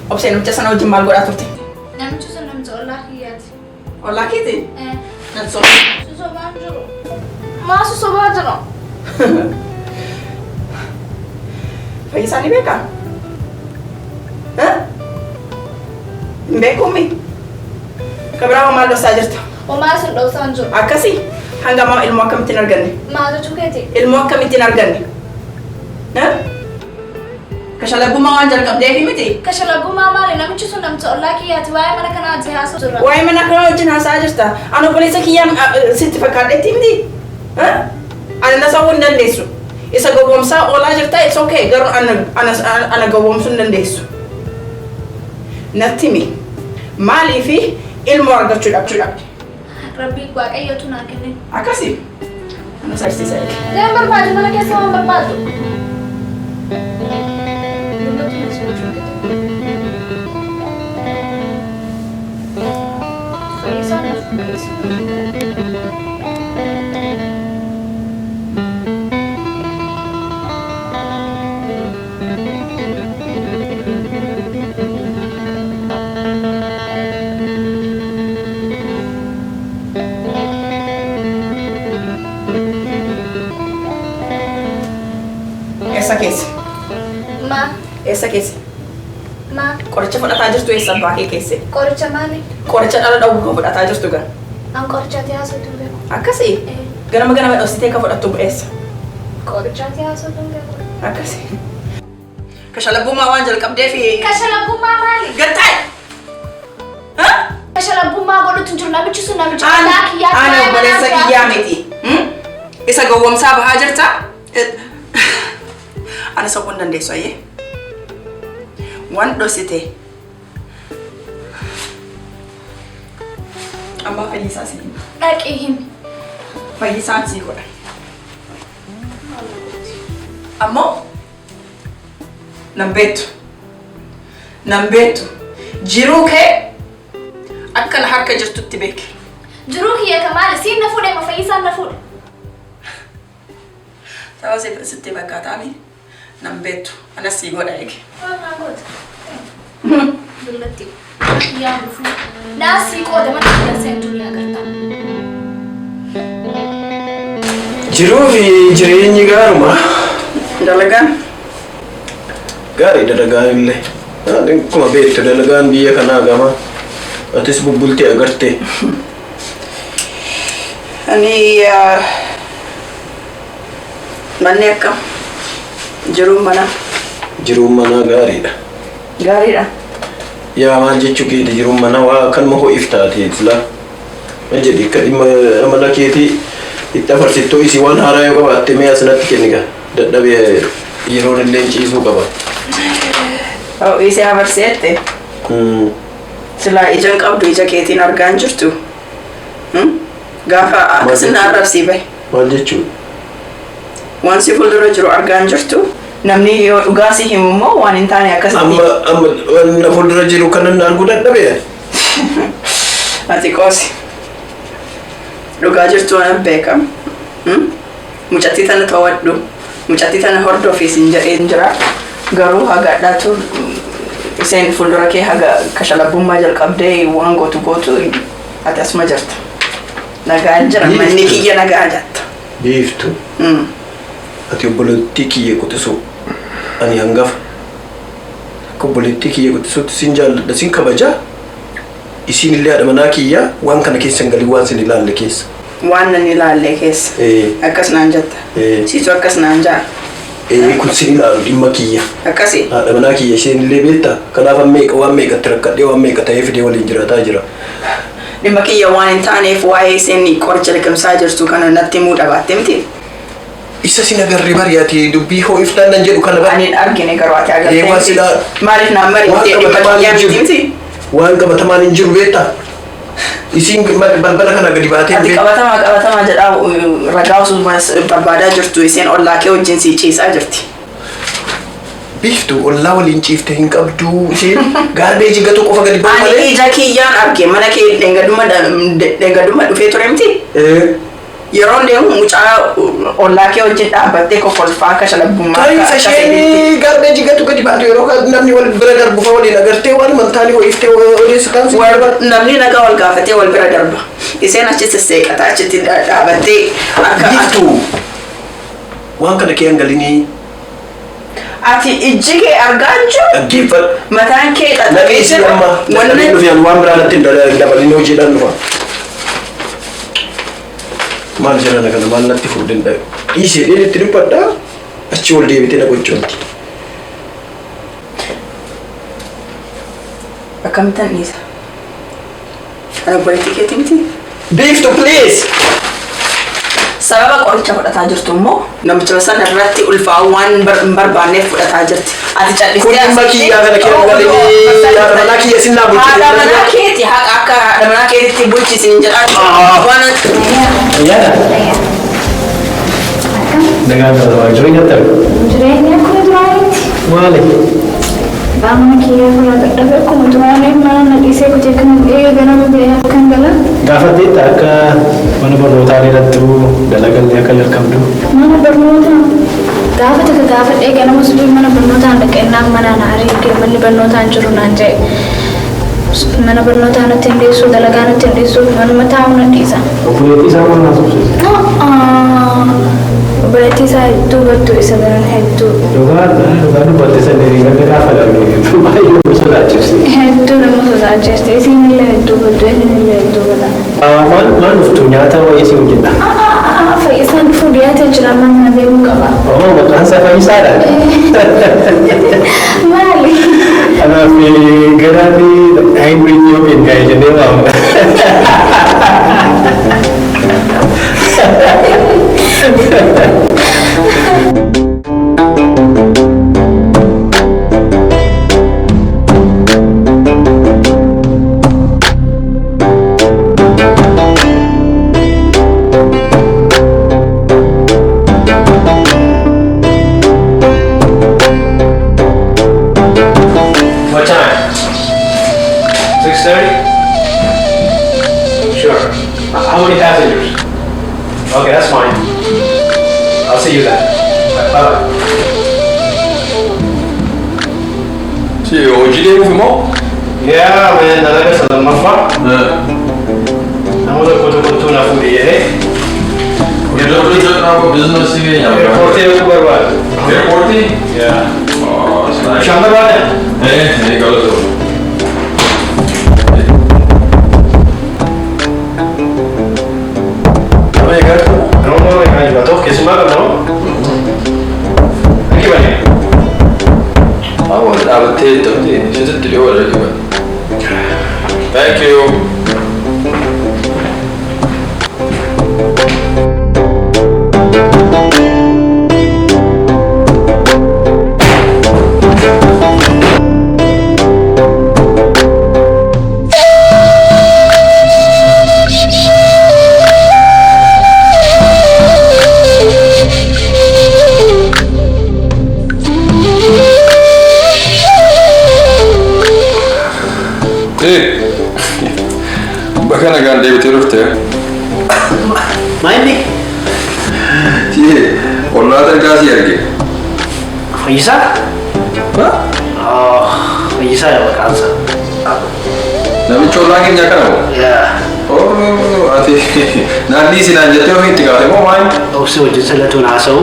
Obseen hojja sana wajjin maal godhaa turte? Namichi sun namicha ollaa kiyyaati. Ollaa keeti? Natti soba. Sosobaan jiru. Maa sosobaa jira? Fayyisaa ni beekaa? Hin beekuumi? Kabiraa maal dhoksaa jirta? Homaa sun dhoksaan jiru. Akkasii hanga ammaa ilmoo akkamittiin arganne? Maal jechuu keeti? Ilmoo akkamittiin arganne? Kashalabummaa waan jalqabdeefi miti? Kashalabummaa maali? Namichi sun namicha ollaa kiyyaati. Waa'ee mana kanaa wajjin haasa'u jira. Waa'ee mana kanaa wajjin haasa'aa jirta? Ani obboleessa kiyyaan sitti fakkaadheetti miti? Ani nasa'uu hin dandeessu. Isa gowwoomsaa oolaa jirta, it's okay. Garuu ana gowwoomsuu hin dandeessu. Natti himi. Maaliifi ilmoo argachuu dhabde? Rabbi waaqayyotu naa kenne. Akkasii? Ana saayisiisa. Deem barbaadu mana keessa waan barbaadu. Essa keessa? Ma. Essa keessa? Ma. Qoricha fudhataa jirtu eessa baakee keesse? Qoricha maali? Qoricha dhala dhawuu kan fudhataa jirtu gan. An qorichaati haasa'u beeku. Akkasii? Ganama dhoksitee kan fudhattu eessa? Qorichaati haasa'u beeku. Akkasii. Kashalabummaa waan jalqabdeefi. Kashalabummaa maali? Gattaa'e! Kashalabummaa godhutu jiru namichi sun namicha ollaa kiyyaati. Ani obboleessa kiyyaa miti. Isa gowwoomsaa bahaa jirta? Ani sabuu hin dandeessu ayyee. Waan dhoksite. Amma fayyisaa si hima. Dhaqee himi. Fayyisaan si godha. Ammoo nan beektu. Jiruu kee akkana harka jirtutti beeke. Jiruu kiyya ka maali? Siin na fuudhe ma fayyisaan na fuudhe? Sababa sitti fakkaataami nan beektu. Anas si godha eege. Waan goota. Dullatti. Yaa dhufu. Naasii qooda mana kiyya seentullee agartaa. Jiruu fi jireenyi gaaruma. Dalagaan? Gaarii dalagaan illee. Akkuma beektu dalagaan biyya kanaa gama. Atis bubbultee agarte. Ani manni akkam? Jiruun mana? Jiruun manaa gaariidha. Gaariidha. Yaa maal jechuu keeti jiruun manaa waa kanuma ho'iif taatee silaa. Maal jedhi akka dhimma amala keetii itti afarsittoo isii waan haaraa yoo qabaatte mee asinatti kenniga. Dadhabee yeroon illee ciisuu qaba. Isee afarseette? Silaa ijaan qabdu ija keetiin argaa hin jirtu? Gaafa akkasin arrabsii bahe. Maal jechuudha? Waan si fuuldura jiru argaa hin jirtu? Namni yoo dhugaa si himu immoo waan hin taane akkasitti. Amma waan fuuldura jiru kanan arguu dadhabee? Ati qoosi. Dhugaa jirtu waan beekam. Mucattii tana to'adhu. Mucattii tana hordofiis hin jedheen jira. Garuu hagadhaatu iseen fuuldura kee haga kashalabummaa jalqabdee waan gootu ati asuma jirta. Nagaa jira manni kiyya nagaa jatta. Biiftu. Ati obboleettii kiyya qotisu ani hangafa. Akka obboleettii kiyya qotisuutti sin jaalladha sin kabajaa. Isiin illee haadha manaa kiyya waan kana keessa hin galin waan sin ilaalle keessa. Waan nan ilaalle keessa. Akkas naan jetta. Siitu akkas naan jaa. Kun sin ilaalu dhimma kiyya. Akkasii. Haadha manaa kiyya isheen illee beektaa. Kanaaf waan meeqatti rakkadhee waan meeqa ta'ee fidee waliin jiraataa jira. Dhimma kiyya waan hin taaneef waa'ee isheen qoricha liqimsaa jirtu kana natti himuu dhabaatte miti. Isa sin agarree bari'aati dubbii ho'iftaan nan jedhu kana bari. Ani argine garuu ati agartee. Maaliif naan mari'attee dhimma kiyyaa miti? Waan qabatamaan hin jiru beektaa. Isiin balbala kana gadi baatee. Ati qabatamaa jedhaa ragaa osoo barbaadaa jirtu isheen ollaa kee wajjin si ciisaa jirti. Biiftu ollaa waliin ciifte hin qabdu isheen gaarbeeji gatu qofa gadi ba'u malee. Ani ija kiyyaan arge mana kee dhengaduma dhufee ture miti? Yeroo deemu mucaa ollaa kee wajjin dhaabbattee kokolfaa akka shalabbummaa Taayii sashee gaarbeejii gatu gadi baatu yeroo namni wal bira darbu fa waliin agartee waan mantaanii ho'iftee odeessu kan namni nagaa wal gaafatee wal bira darba. Iseen achitti seeqataa achitti dhaabbattee akka Biiftuu waan kana kee hangalinii ati ijji kee argaa jiru dhaggeeffadhu. mataan kee Dhageessi amma wanni dhufyaan waan biraa natti hin dabalin hojiidhaan dhufa. Maal jedhana kana maal natti fuudhin dhabe. Dhiisee dheedetti dubbadhaa achi ol deebitee na gochoonti. akkamitti dhiisa? Kana obboleettii keetii miti? Biiftuu please. Sababa qoricha fudhataa jirtu immoo namicha san irratti ulfaa'uu waan hin barbaanneef fudhataa jirti. Ati callisee Kun dhimma kiyyaa kana kee hangalinii haadha manaa kiyya sinnaa bulchite. haadha manaa keeti haqa akka haadha manaa keetitti bulchisin hin jedhaan waan Ayyaana. Dengan kalau jireenya tahu. Jireenya akkuma duraanitti. Maali? Qaama kiyya fuula dadhabe akkuma duraanii mana dhiisee kutee kan ganama ba'ee kan galan. Gaafa deetta akka mana barnootaa irrattu dalagallee akka jalqabdu. Mana barnootaa gaafa takka gaafa dhee ganama subii mana barnootaan dhaqeennaan mana na ariigee manni barnootaan jiru naan jedhe. Mana barnootaa natti hin dhiisu dalagaa natti hin dhiisu manuma taa'u na dhiisa. Obboleettii isaa maal naasofsiisa? Obboleettii isaa hedduu battuu isa garan hedduu. Dhugaa dubbatte sanii gagga gaafa darbee baay'ee nama sodaachifti. Hedduu nama sodaachiste isinillee hedduu battuu isinillee hedduu batan. Maal dhuftu nyaata wayii si hojjedha? Fayyisaan dhufuu dhiyaatee jira mana deemuu qaba. Oo maqaan isaa Fayyisaadha. Maali? Kanaaf garaa fi haayibriid yookiin gaa'ee jennee waamna. What time? 6:30? Sure. How many passengers? Okay, that's fine. I'll see you then. Bye-bye. Si hojii deemuuf immoo? Yeah, man, dalaga sa lammaffaa. Namoota kutu na fuudhee jedhee. Iddoo jalqabaa biizinasii keenya. Airportii dhaquu barbaada. Airportii? Yeah. Bishaan Bishaan barbaada? galatoo. Nama eeggatu. Nama eeggaa jira. Tokko keessumaa qabna moo? Dhaqii balee. Wal dhaabattee ta'utti sitti dhiyoo wal dhaqii. Thank you. Bakka nagaan deebitee dhuftee? Maayilli? Si ollaa dargaa si arge. Fayyisaa? Fayyisaa yaa maqaansa. Namichi ollaa keenya kana moo? Yeah. Ati naannii sinaan jettee ofii itti gaafate moo maali? Obsi wajjin sallatuun haasa'u.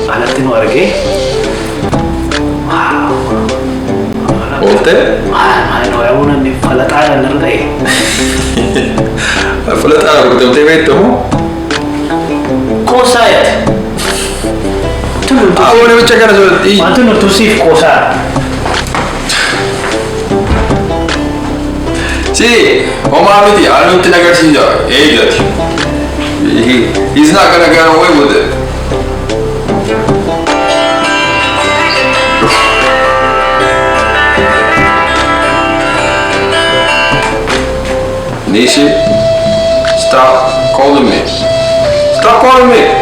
Alatti nu argee. Ooftee? Maal waayamuu namni falaxaadhaan irra ta'e. Falaxaa gurguramtee beektu moo? Qoosaa yaate. Awwa namicha kana sodaatti. Wanti nuti siif qoosaa. Si homaa miti haala nutti agarsiisa eeggati. He's not gonna get away with it. Nishi, stop calling me. Stop calling me.